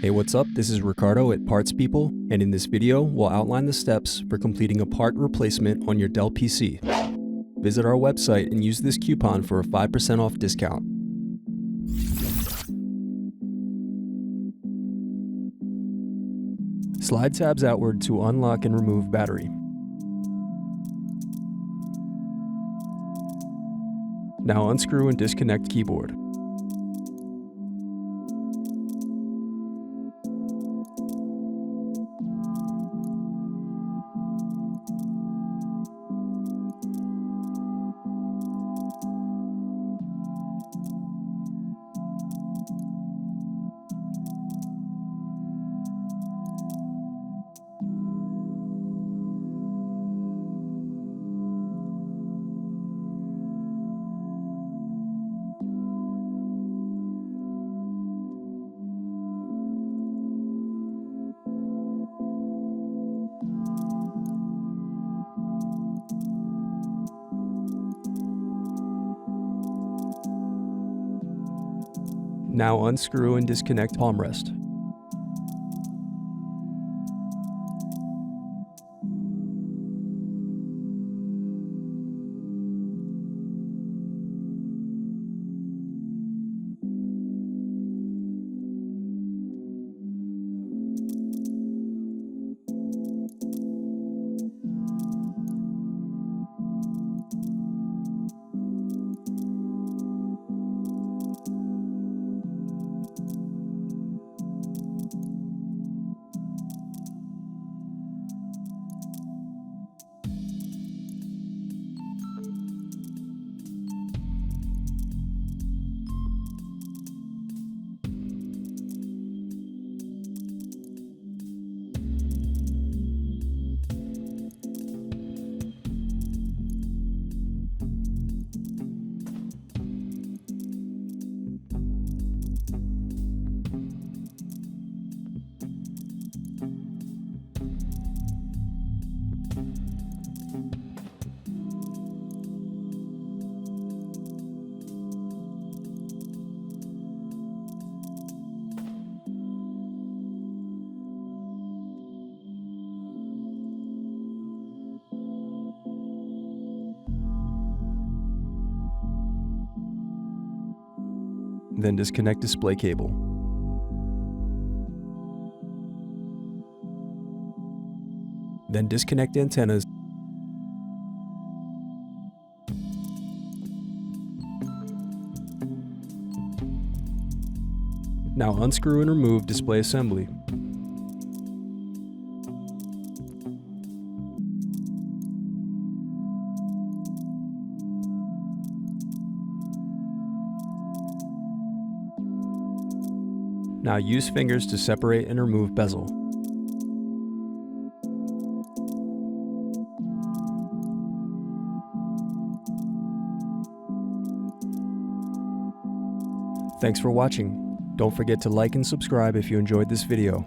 Hey, what's up? This is Ricardo at Parts People, and in this video, we'll outline the steps for completing a part replacement on your Dell PC. Visit our website and use this coupon for a 5% off discount. Slide tabs outward to unlock and remove battery. Now unscrew and disconnect keyboard. Now unscrew and disconnect palm rest. Then disconnect display cable. Then disconnect antennas. Now unscrew and remove display assembly. Now use fingers to separate and remove bezel. Thanks for watching. Don't forget to like and subscribe if you enjoyed this video.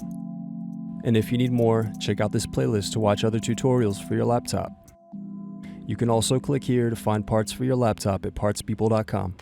And if you need more, check out this playlist to watch other tutorials for your laptop. You can also click here to find parts for your laptop at partspeople.com.